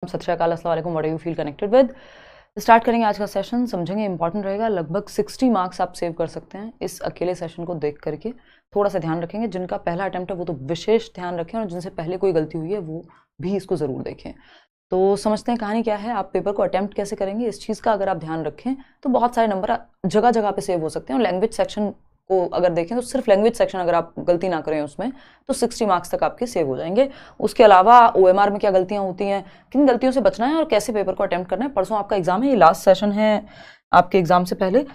सत श्री अकाल, अस्सलाम वालेकुम, what do you feel connected with. Start करेंगे आज का सेशन, समझेंगे इंपॉर्टेंट रहेगा। लगभग 60 मार्क्स आप सेव कर सकते हैं इस अकेले सेशन को देख करके। थोड़ा सा ध्यान रखेंगे, जिनका पहला अटेम्प्ट है वो तो विशेष ध्यान रखें, और जिनसे पहले कोई गलती हुई है वो भी इसको ज़रूर देखें। तो समझते हैं कहानी क्या है, आप पेपर को अटेम्प्ट कैसे करेंगे। इस चीज़ का अगर आप ध्यान रखें तो बहुत सारे नंबर जगह जगह पे सेव हो सकते हैं। और लैंग्वेज सेक्शन को अगर देखें तो सिर्फ लैंग्वेज सेक्शन अगर आप गलती ना करें उसमें तो 60 मार्क्स तक आपके सेव हो जाएंगे। उसके अलावा OMR में क्या गलतियां होती हैं, किन गलतियों से बचना है और कैसे पेपर को अटेम्प्ट करना है। परसों आपका एग्जाम है, ये लास्ट सेशन है आपके एग्जाम से पहले,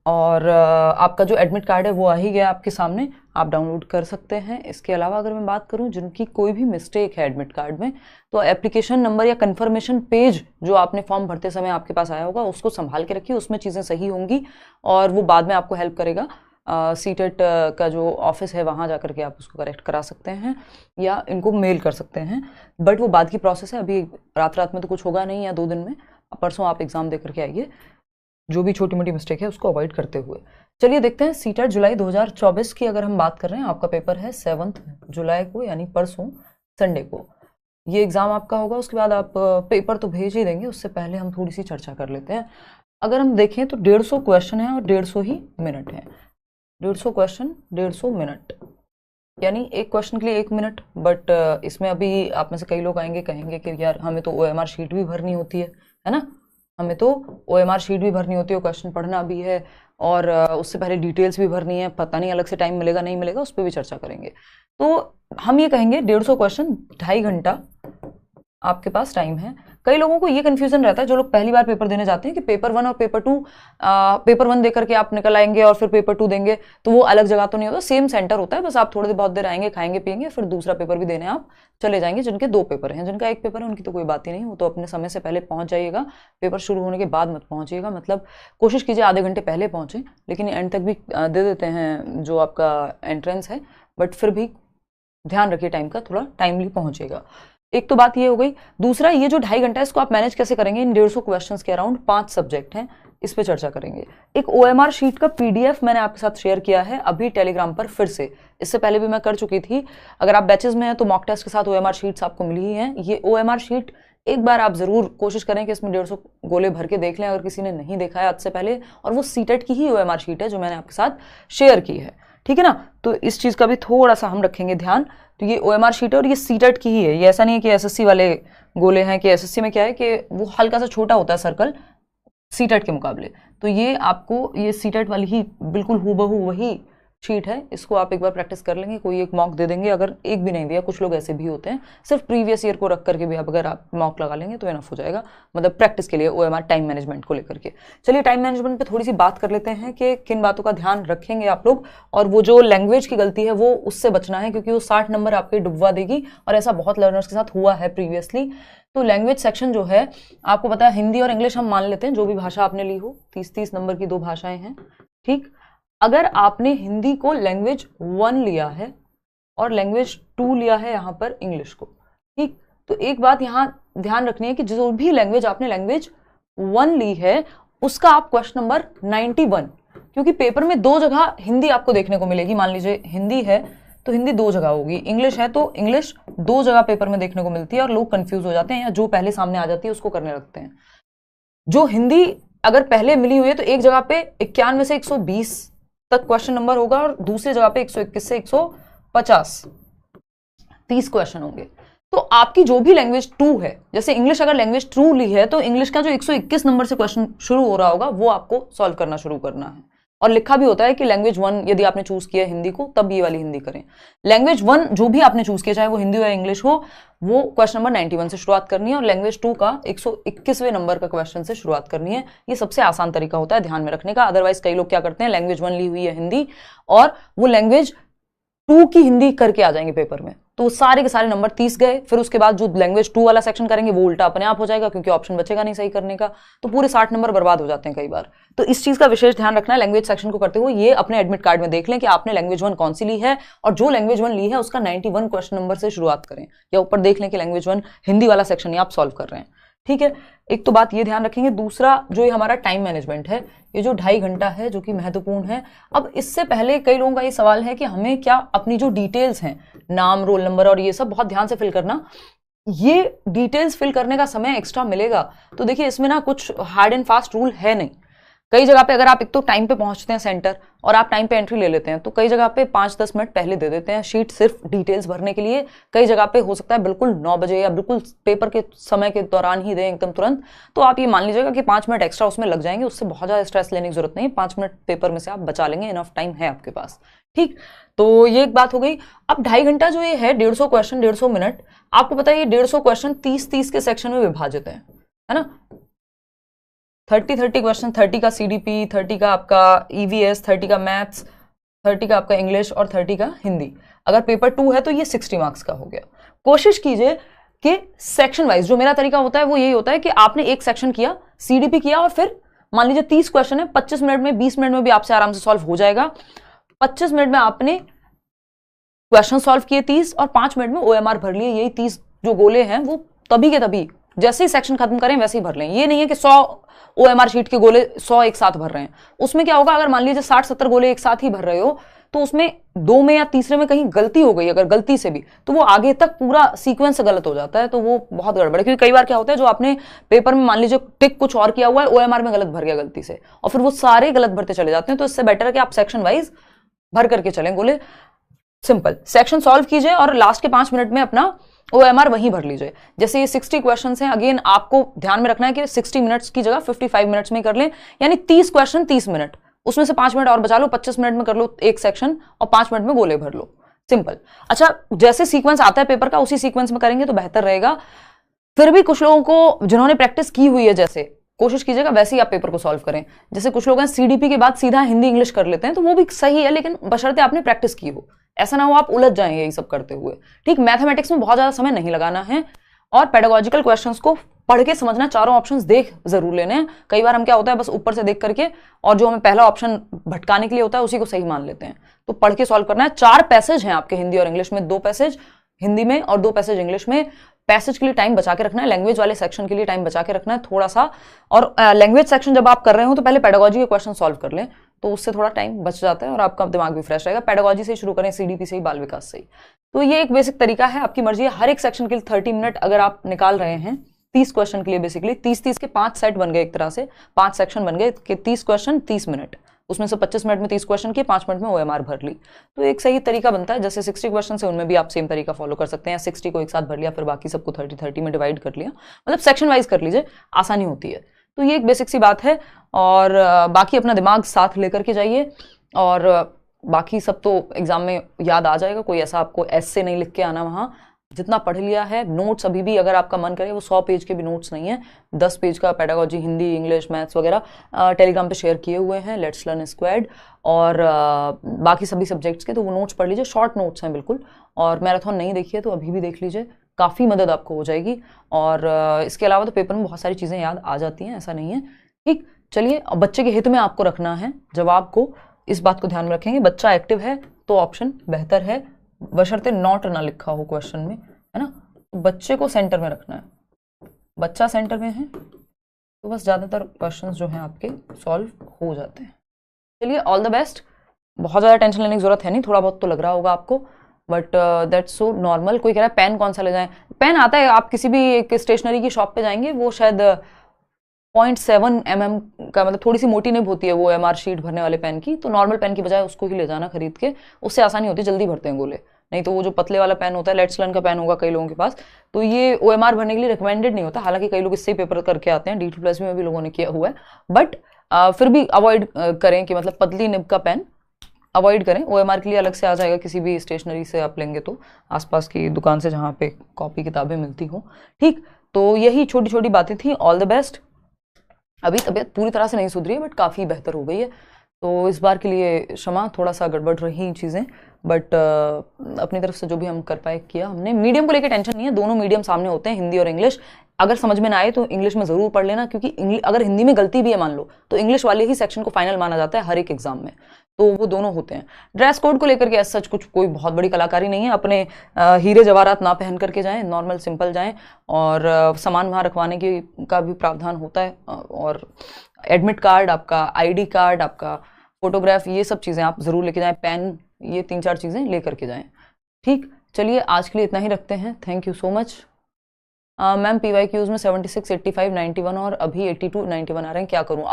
और आपका जो एडमिट कार्ड है वो आ ही गया आपके सामने, आप डाउनलोड कर सकते हैं। इसके अलावा अगर मैं बात करूं जिनकी कोई भी मिस्टेक है एडमिट कार्ड में, तो एप्लीकेशन नंबर या कन्फर्मेशन पेज जो आपने फॉर्म भरते समय आपके पास आया होगा उसको संभाल के रखिए, उसमें चीज़ें सही होंगी और वो बाद में आपको हेल्प करेगा। सीटेट का जो ऑफिस है वहाँ जा करके आप उसको करेक्ट करा सकते हैं या इनको मेल कर सकते हैं, बट वो बाद की प्रोसेस है। अभी रात में तो कुछ होगा नहीं, या 2 दिन में, परसों आप एग्जाम दे करके आइए, जो भी छोटी मोटी मिस्टेक है उसको अवॉइड करते हुए। चलिए देखते हैं सीटेट जुलाई 2024 की अगर हम बात कर रहे हैं। आपका पेपर है 7 जुलाई को, यानी परसों संडे को ये एग्ज़ाम आपका होगा। उसके बाद आप पेपर तो भेज ही देंगे, उससे पहले हम थोड़ी सी चर्चा कर लेते हैं। अगर हम देखें तो 150 क्वेश्चन है और 150 ही मिनट है। 150 क्वेश्चन 150 मिनट, यानी एक क्वेश्चन के लिए 1 मिनट। बट इसमें अभी आप में से कई लोग आएंगे, कहेंगे कि यार हमें तो OMR शीट भी भरनी होती है ना, हमें तो OMR शीट भी भरनी होती है, क्वेश्चन पढ़ना भी है और उससे पहले डिटेल्स भी भरनी है। पता नहीं अलग से टाइम मिलेगा नहीं मिलेगा, उस पर भी चर्चा करेंगे। तो हम ये कहेंगे 150 क्वेश्चन 2.5 घंटा आपके पास टाइम है। कई लोगों को ये कंफ्यूजन रहता है जो लोग पहली बार पेपर देने जाते हैं कि पेपर 1 और पेपर 2, पेपर 1 दे करके आप निकल आएंगे और फिर पेपर 2 देंगे, तो वो अलग जगह तो नहीं होता, सेम सेंटर होता है। बस आप थोड़ी बहुत देर आएंगे, खाएंगे पिएंगे, फिर दूसरा पेपर भी देने आप चले जाएंगे। जिनके 2 पेपर हैं, जिनका 1 पेपर है उनकी तो कोई बात ही नहीं, वो तो अपने समय से पहले पहुंच जाइएगा। पेपर शुरू होने के बाद मत पहुंचिएगा, मतलब कोशिश कीजिए आधे घंटे पहले पहुंचे, लेकिन एंड तक भी दे देते हैं जो आपका एंट्रेंस है, बट फिर भी ध्यान रखिए टाइम का, थोड़ा टाइमली पहुंचेगा। एक तो बात ये हो गई। दूसरा, ये जो 2.5 घंटा है इसको आप मैनेज कैसे करेंगे। इन 150 क्वेश्चंस के अराउंड 5 सब्जेक्ट हैं, इस पे चर्चा करेंगे। एक OMR शीट का PDF मैंने आपके साथ शेयर किया है अभी टेलीग्राम पर फिर से, इससे पहले भी मैं कर चुकी थी। अगर आप बैचेस में हैं तो मॉक टेस्ट के साथ OMR शीट्स आपको मिली ही हैं। ये OMR शीट एक बार आप जरूर कोशिश करें कि इसमें 150 गोले भर के देख लें अगर किसी ने नहीं देखा है आज से पहले, और वो सीटेट की ही OMR शीट है जो मैंने आपके साथ शेयर की है, ठीक है ना। तो इस चीज का भी थोड़ा सा हम रखेंगे ध्यान। तो ये OMR शीट है और ये सीटेट की ही है, ये ऐसा नहीं है कि SSC वाले गोले हैं, कि SSC में क्या है कि वो हल्का सा छोटा होता है सर्कल सीटेट के मुकाबले। तो ये आपको ये सीटेट वाली ही बिल्कुल हूबहू वही शीट है, इसको आप एक बार प्रैक्टिस कर लेंगे। कोई एक मॉक दे देंगे, अगर एक भी नहीं दिया, कुछ लोग ऐसे भी होते हैं, सिर्फ प्रीवियस ईयर को रख करके भी अगर आप मॉक लगा लेंगे तो इनफ हो जाएगा, मतलब प्रैक्टिस के लिए OMR टाइम मैनेजमेंट को लेकर के। चलिए टाइम मैनेजमेंट पे थोड़ी सी बात कर लेते हैं कि किन बातों का ध्यान रखेंगे आप लोग, और वो जो लैंग्वेज की गलती है वो उससे बचना है, क्योंकि वो 60 नंबर आपके डुबवा देगी, और ऐसा बहुत लर्नर्स के साथ हुआ है प्रीवियसली। तो लैंग्वेज सेक्शन जो है, आपको पता है हिंदी और इंग्लिश हम मान लेते हैं, जो भी भाषा आपने ली हो, 30-30 नंबर की 2 भाषाएं हैं, ठीक। अगर आपने हिंदी को लैंग्वेज 1 लिया है और लैंग्वेज 2 लिया है यहाँ पर इंग्लिश को, ठीक, तो एक बात यहाँ ध्यान रखनी है कि जो भी लैंग्वेज आपने लैंग्वेज 1 ली है उसका आप क्वेश्चन नंबर 91, क्योंकि पेपर में 2 जगह हिंदी आपको देखने को मिलेगी। मान लीजिए हिंदी है तो हिंदी 2 जगह होगी, इंग्लिश है तो इंग्लिश 2 जगह पेपर में देखने को मिलती है, और लोग कंफ्यूज हो जाते हैं या जो पहले सामने आ जाती है उसको करने लगते हैं। जो हिंदी अगर पहले मिली हुई है तो एक जगह पे 51 में से 120 तक क्वेश्चन नंबर होगा, और दूसरी जगह पे 121 से 150 30 क्वेश्चन होंगे। तो आपकी जो भी लैंग्वेज 2 है, जैसे इंग्लिश अगर लैंग्वेज 2 ली है तो इंग्लिश का जो 121 नंबर से क्वेश्चन शुरू हो रहा होगा वो आपको सॉल्व करना शुरू करना है। और लिखा भी होता है कि लैंग्वेज 1 यदि आपने चूज किया हिंदी को तब ये वाली हिंदी करें। लैंग्वेज 1 जो भी आपने चूज किया, चाहे वो हिंदी हो या इंग्लिश हो, वो क्वेश्चन नंबर 91 से शुरुआत करनी है, और लैंग्वेज 2 का 121वें नंबर का क्वेश्चन से शुरुआत करनी है। ये सबसे आसान तरीका होता है ध्यान में रखने का। अदरवाइज कई लोग क्या करते हैं, लैंग्वेज 1 ली हुई है हिंदी और वो लैंग्वेज 2 की हिंदी करके आ जाएंगे पेपर में, तो सारे के सारे नंबर 30 गए। फिर उसके बाद जो लैंग्वेज 2 वाला सेक्शन करेंगे वो उल्टा अपने आप हो जाएगा, क्योंकि ऑप्शन बचेगा नहीं सही करने का, तो पूरे 60 नंबर बर्बाद हो जाते हैं कई बार। तो इस चीज का विशेष ध्यान रखना है लैंग्वेज सेक्शन को करते हुए। ये अपने एडमिट कार्ड में देख लें कि आपने लैंग्वेज 1 कौन सी ली है, और जो लैंग्वेज 1 ली है उसका 91 क्वेश्चन नंबर से शुरुआत करें, या ऊपर देख लें कि लैंग्वेज 1 हिंदी वाला सेक्शन ही आप सॉल्व कर रहे हैं, ठीक है। एक तो बात ये ध्यान रखेंगे। दूसरा जो ये हमारा टाइम मैनेजमेंट है, ये जो 2.5 घंटा है जो कि महत्वपूर्ण है। अब इससे पहले कई लोगों का ये सवाल है कि हमें क्या अपनी जो डिटेल्स हैं, नाम, रोल नंबर और ये सब बहुत ध्यान से फिल करना, ये डिटेल्स फिल करने का समय एक्स्ट्रा मिलेगा। तो देखिए इसमें ना कुछ हार्ड एंड फास्ट रूल है नहीं। कई जगह पे अगर आप एक तो टाइम पे पहुंचते हैं सेंटर और आप टाइम पे एंट्री ले लेते हैं, तो कई जगह पे 5-10 मिनट पहले दे देते हैं शीट सिर्फ डिटेल्स भरने के लिए। कई जगह पे हो सकता है बिल्कुल 9 बजे या बिल्कुल पेपर के समय के दौरान ही दें एकदम तुरंत। तो आप ये मान लीजिएगा कि 5 मिनट एक्स्ट्रा उसमें लग जाएंगे, उससे बहुत ज्यादा स्ट्रेस लेने की जरूरत नहीं। 5 मिनट पेपर में से आप बचा लेंगे, इनफ टाइम है आपके पास। ठीक, तो ये एक बात हो गई। अब 2.5 घंटा जो ये है, 150 क्वेश्चन 150 मिनट, आपको पता है ये 150 क्वेश्चन 30-30 के सेक्शन में विभाजित है ना। 30 क्वेश्चन, 30 का सीडीपी, 30 का आपका ईवीएस, 30 का मैथ्स, 30 का आपका इंग्लिश और 30 का हिंदी। अगर पेपर 2 है तो ये 60 मार्क्स का हो गया। कोशिश कीजिए कि सेक्शन वाइज, जो मेरा तरीका होता है वो यही होता है कि आपने एक सेक्शन किया, सीडीपी किया, और फिर मान लीजिए 30 क्वेश्चन है, 25 मिनट में 20 मिनट में भी आपसे आराम से सॉल्व हो जाएगा। 25 मिनट में आपने क्वेश्चन सॉल्व किए 30 और 5 मिनट में ओएमआर भर लिए। यही 30 जो गोले हैं वो तभी के तभी, जैसे ही सेक्शन खत्म करें वैसे ही भर लें। ये नहीं है कि 100 ओएमआर शीट के गोले 100 एक साथ भर रहे हैं। उसमें क्या होगा, अगर मान लीजिए 60-70 गोले एक साथ ही भर रहे हो तो उसमें 2 में या तीसरे में कहीं गलती हो गई अगर गलती से भी, तो वो आगे तक पूरा सीक्वेंस गलत हो जाता है, तो वो बहुत गड़बड़ है। क्योंकि कई बार क्या होता है, जो आपने पेपर में मान लीजिए टिक कुछ और किया हुआ है, ओएमआर में गलत भर गया गलती से, और फिर वो सारे गलत भरते चले जाते हैं। तो इससे बेटर है कि आप सेक्शन वाइज भर करके चलें गोले। सिंपल सेक्शन सॉल्व कीजिए और लास्ट के 5 मिनट में अपना ओएमआर वहीं भर लीजिए। जैसे ये 60 क्वेश्चंस हैं, अगेन आपको ध्यान में रखना है कि 60 मिनट्स की जगह 55 मिनट्स में कर लें, यानी 30 क्वेश्चन 30 मिनट, उसमें से 5 मिनट और बचा लो, 25 मिनट में कर लो एक सेक्शन और 5 मिनट में गोले भर लो। सिंपल। अच्छा, जैसे सीक्वेंस आता है पेपर का उसी सीक्वेंस में करेंगे तो बेहतर रहेगा। फिर भी कुछ लोगों को जिन्होंने प्रैक्टिस की हुई है, जैसे कोशिश कीजिएगा वैसे ही आप पेपर को सॉल्व करें। जैसे कुछ लोग हैं सीडीपी के बाद सीधा हिंदी इंग्लिश कर लेते हैं, तो वो भी सही है, लेकिन बशर्ते आपने प्रैक्टिस की हो। ऐसा ना हो आप उलझ जाएं यही सब करते हुए। ठीक, मैथमेटिक्स में बहुत ज्यादा समय नहीं लगाना है और पेडागोजिकल क्वेश्चंस को पढ़ के समझना, चारों ऑप्शंस देख जरूर लेने हैं। कई बार हम क्या होता है बस ऊपर से देख करके और जो हमें पहला ऑप्शन भटकाने के लिए होता है उसी को सही मान लेते हैं। तो पढ़ के सॉल्व करना है। 4 पैसेज हैं आपके हिंदी और इंग्लिश में, 2 पैसेज हिंदी में और 2 पैसेज इंग्लिश में। पैसेज के लिए टाइम बचा के रखना है, लैंग्वेज वाले सेक्शन के लिए टाइम बचा के रखना है थोड़ा सा। और लैंग्वेज सेक्शन जब आप कर रहे हो तो पहले पेडागोजी के क्वेश्चन सॉल्व कर लें, तो उससे थोड़ा टाइम बच जाता है और आपका दिमाग भी फ्रेश रहेगा। पेडागोजी से शुरू करें, सीडीपी से ही, बाल विकास से ही। तो ये एक बेसिक तरीका है, आपकी मर्जी है। हर एक सेक्शन के लिए 30 मिनट अगर आप निकाल रहे हैं 30 क्वेश्चन के लिए, बेसिकली 30-30 के 5 सेट बन गए, एक तरह से 5 सेक्शन बन गए कि 30 क्वेश्चन 30 मिनट, उसमें से 25 मिनट में 30 क्वेश्चन किए, 5 मिनट में ओएमआर भर ली। तो एक सही तरीका बनता है। जैसे 60 क्वेश्चन है उनमें भी आप सेम तरीका फॉलो कर सकते हैं। 60 को एक साथ भर लिया, फिर बाकी सबको 30-30 में डिवाइड कर लिया, मतलब सेक्शन वाइज कर लीजिए, आसानी होती है। तो ये एक बेसिक सी बात है। और बाकी अपना दिमाग साथ लेकर के जाइए और बाकी सब तो एग्जाम में याद आ जाएगा। कोई ऐसा आपको ऐसे नहीं लिख के आना वहाँ, जितना पढ़ लिया है। नोट्स अभी भी अगर आपका मन करे, वो 100 पेज के भी नोट्स नहीं है, 10 पेज का पेडागोजी, हिंदी, इंग्लिश, मैथ्स वगैरह टेलीग्राम पे शेयर किए हुए हैं, लेट्स लर्न स्क्वाड, और बाकी सभी सब्जेक्ट्स के। तो वो नोट्स पढ़ लीजिए, शॉर्ट नोट्स हैं बिल्कुल। और मैराथन नहीं देखी है तो अभी भी देख लीजिए, काफ़ी मदद आपको हो जाएगी। और इसके अलावा तो पेपर में बहुत सारी चीज़ें याद आ जाती हैं, ऐसा नहीं है। ठीक, चलिए, बच्चे के हित में आपको रखना है जवाब को, इस बात को ध्यान में रखेंगे। बच्चा एक्टिव है तो ऑप्शन बेहतर है, बशर्ते नॉट ना लिखा हो क्वेश्चन में, है ना। तो बच्चे को सेंटर में रखना है, बच्चा सेंटर में है तो बस ज़्यादातर क्वेश्चंस जो हैं आपके सॉल्व हो जाते हैं। चलिए, ऑल द बेस्ट। बहुत ज़्यादा टेंशन लेने की जरूरत है नहीं, थोड़ा बहुत तो लग रहा होगा आपको, बट दैट्स सो नॉर्मल। कोई कह रहा है पेन कौन सा ले जाएं, पेन आता है, आप किसी भी एक स्टेशनरी की शॉप पे जाएंगे, वो शायद 0.7 mm का, मतलब थोड़ी सी मोटी निब होती है वो एमआर शीट भरने वाले पेन की। तो नॉर्मल पेन की बजाय उसको ही ले जाना खरीद के, उससे आसानी होती है, जल्दी भरते हैं गोले। नहीं तो वो जो पतले वाला पेन होता है, लेट्स लर्न का पेन होगा कई लोगों के पास, तो ये ओएमआर भरने के लिए रिकमेंडेड नहीं होता। हालांकि कई लोग इससे ही पेपर करके आते हैं, D2+ में भी लोगों ने किया हुआ है, बट फिर भी अवॉइड करें कि मतलब पतली निब का पेन अवॉइड करें। ओएमआर के लिए अलग से आ जाएगा, किसी भी स्टेशनरी से आप लेंगे तो, आसपास की दुकान से जहाँ पे कॉपी किताबें मिलती हो। ठीक, तो यही छोटी छोटी बातें थी। All the best. अभी तबीयत पूरी तरह से नहीं सुधरी है, बट काफ़ी बेहतर हो गई है, तो इस बार के लिए क्षमा, थोड़ा सा गड़बड़ रही चीज़ें, बट अपनी तरफ से जो भी हम कर पाए किया हमने। मीडियम को लेकर टेंशन नहीं है, दोनों मीडियम सामने होते हैं, हिंदी और इंग्लिश। अगर समझ में ना आए तो इंग्लिश में ज़रूर पढ़ लेना, क्योंकि अगर हिंदी में गलती भी है मान लो, तो इंग्लिश वाले ही सेक्शन को फाइनल माना जाता है हर एक एग्जाम में, तो वो दोनों होते हैं। ड्रेस कोड को लेकर के ऐसा सच कुछ कोई बहुत बड़ी कलाकारी नहीं है, अपने हीरे जवाहरात ना पहन करके जाएं, नॉर्मल सिंपल जाएं, और सामान वहाँ रखवाने की का भी प्रावधान होता है, और एडमिट कार्ड, आपका आईडी कार्ड, आपका फोटोग्राफ, ये सब चीज़ें आप ज़रूर लेके जाएं, पेन, ये 3-4 चीज़ें ले करके जाएं। ठीक, चलिए आज के लिए इतना ही रखते हैं। Thank you so much. Ma'am PYQs में 76, 85, 91 और अभी 82, 91 आ रहे हैं, क्या करूं?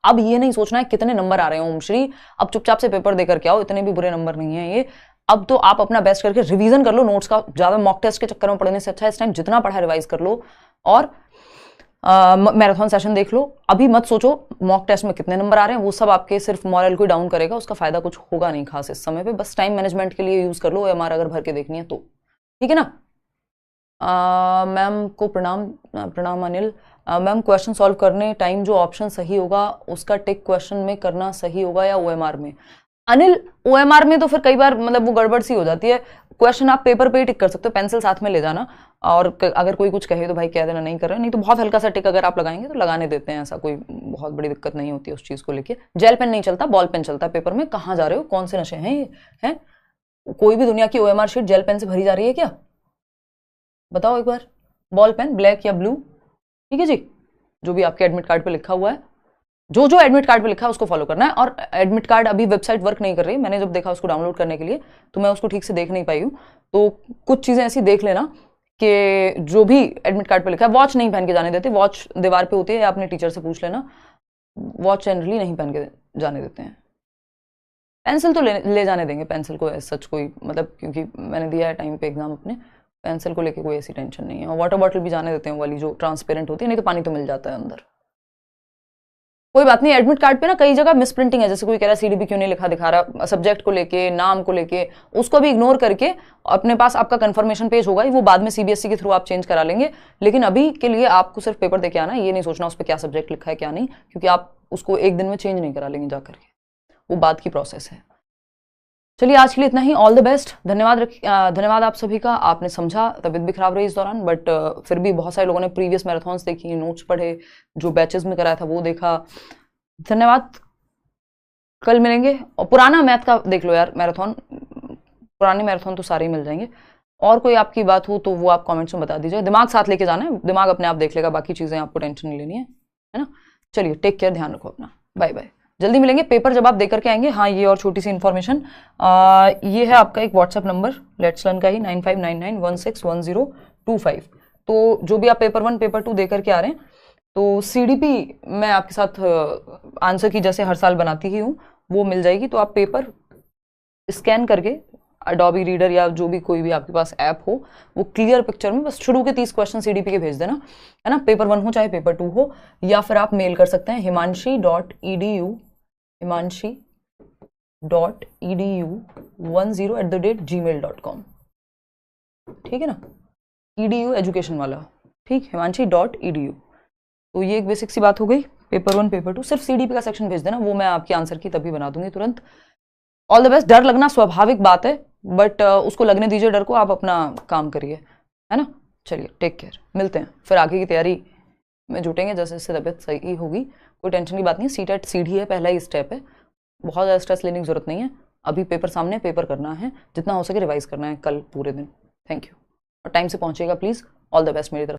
अब ये नहीं सोचना है कितने नंबर आ रहे हैं ओम श्री, अब चुपचाप से पेपर देकर के आओ, इतने भी बुरे नंबर नहीं है ये। अब तो आप अपना बेस्ट करके रिवीजन कर लो नोट्स का, ज्यादा मॉक टेस्ट के चक्कर में पढ़ने से अच्छा है इस टाइम जितना पढ़ा रिवाइज कर लो, और मैराथन सेशन देख लो। अभी मत सोचो मॉक टेस्ट में कितने नंबर आ रहे हैं, वो सब आपके सिर्फ मॉरल को डाउन करेगा, उसका फायदा कुछ होगा नहीं खास इस समय पे। बस टाइम मैनेजमेंट के लिए यूज कर लो OMR अगर भर के देखनी है तो, ठीक है ना। मैम को प्रणाम अनिल। मैम क्वेश्चन सॉल्व करने टाइम जो ऑप्शन सही होगा उसका टिक क्वेश्चन में करना सही होगा या OMR में? अनिल OMR में तो फिर कई बार मतलब वो गड़बड़ सी हो जाती है। क्वेश्चन आप पेपर पे ही टिक कर सकते हो, पेंसिल साथ में ले जाना, और अगर कोई कुछ कहे तो भाई कह देना नहीं कर रहे, नहीं तो बहुत हल्का सा टिक अगर आप लगाएंगे तो लगाने देते हैं, ऐसा कोई बहुत बड़ी दिक्कत नहीं होती है उस चीज को लेके। जेल पेन नहीं चलता, बॉल पेन चलता है पेपर में। कहाँ जा रहे हो, कौन से नशे हैं ये हैं? कोई भी दुनिया की OMR शीट जेल पेन से भरी जा रही है क्या? बताओ एक बार। बॉल पेन ब्लैक या ब्लू, ठीक है जी, जो भी आपके एडमिट कार्ड पे लिखा हुआ है, जो एडमिट कार्ड पे लिखा है उसको फॉलो करना है। और एडमिट कार्ड अभी वेबसाइट वर्क नहीं कर रही, मैंने जब देखा उसको डाउनलोड करने के लिए तो मैं उसको ठीक से देख नहीं पाई हूँ, तो कुछ चीजें ऐसी देख लेना कि जो भी एडमिट कार्ड पे लिखा है। वॉच नहीं पहन के जाने देते, वॉच दीवार पे होती है, या अपने टीचर से पूछ लेना, वॉच जनरली नहीं पहन के जाने देते हैं। पेंसिल तो ले जाने देंगे, पेंसिल को सच कोई मतलब, क्योंकि मैंने दिया है टाइम पे एग्जाम अपने, पेंसिल को लेके कोई ऐसी टेंशन नहीं है। और वाटर बॉटल भी जाने देते हैं, वाली जो ट्रांसपेरेंट होती है, नहीं तो पानी तो मिल जाता है अंदर, कोई बात नहीं। एडमिट कार्ड पे ना कई जगह मिस प्रिंटिंग है, जैसे कोई कह रहा है CDB क्यों नहीं लिखा दिखा रहा, सब्जेक्ट को लेके, नाम को लेके, उसको भी इग्नोर करके अपने पास आपका कंफर्मेशन पेज होगा ही, वो बाद में CBSE के थ्रू आप चेंज करा लेंगे। लेकिन अभी के लिए आपको सिर्फ पेपर देके आना है, ये नहीं सोचना उस पर क्या सब्जेक्ट लिखा है क्या नहीं, क्योंकि आप उसको एक दिन में चेंज नहीं करा लेंगे जाकर के, वो बाद की प्रोसेस है। चलिए आज के लिए इतना ही, ऑल द बेस्ट। धन्यवाद आप सभी का, आपने समझा। तबीयत भी खराब रही इस दौरान, बट फिर भी बहुत सारे लोगों ने प्रीवियस मैराथन्स देखी, नोट्स पढ़े, जो बैचेस में कराया था वो देखा, धन्यवाद। कल मिलेंगे। और पुराना मैथ का देख लो यार मैराथन, पुराने मैराथन तो सारे ही मिल जाएंगे। और कोई आपकी बात हो तो वो आप कमेंट्स में बता दीजिए। दिमाग साथ लेके जाना है, दिमाग अपने आप देख लेगा, बाकी चीजें आपको टेंशन नहीं लेनी है ना। चलिए टेक केयर, ध्यान रखो अपना, बाय बाय। जल्दी मिलेंगे। पेपर जब आप देकर के आएंगे, हाँ ये और छोटी सी इन्फॉर्मेशन, ये है आपका एक व्हाट्सएप नंबर लेट्स लर्न का ही, 9599161025। तो जो भी आप पेपर 1 पेपर 2 देकर के आ रहे हैं, तो CDP मैं आपके साथ आंसर की जैसे हर साल बनाती ही हूँ, वो मिल जाएगी। तो आप पेपर स्कैन करके अडोबी रीडर या जो भी कोई भी आपके पास ऐप हो, वो क्लियर पिक्चर में बस शुरू के 30 क्वेश्चन CDP के भेज देना, है ना। पेपर 1 हो चाहे पेपर 2 हो, या फिर आप मेल कर सकते हैं himanshi.edu10@gmail.com, ठीक है ना, edu एजुकेशन वाला, ठीक, himanshi.edu। तो ये एक बेसिक सी बात हो गई। पेपर 1 पेपर 2 सिर्फ CDP का सेक्शन भेज देना, वो मैं आपके आंसर की तभी बना दूंगी तुरंत। All the best. डर लगना स्वाभाविक बात है, बट उसको लगने दीजिए डर को, आप अपना काम करिए, है ना। चलिए टेक केयर, मिलते हैं फिर आगे की तैयारी में जुटेंगे जैसे जैसे तबीयत सही होगी। कोई टेंशन की बात नहीं, CTET सीढ़ी है, पहला ही स्टेप है, बहुत ज़्यादा स्ट्रेस लेने की जरूरत नहीं है। अभी पेपर सामने, पेपर करना है, जितना हो सके रिवाइज करना है कल पूरे दिन। थैंक यू, और टाइम से पहुंचिएगा प्लीज़। ऑल द बेस्ट मेरी तरफ।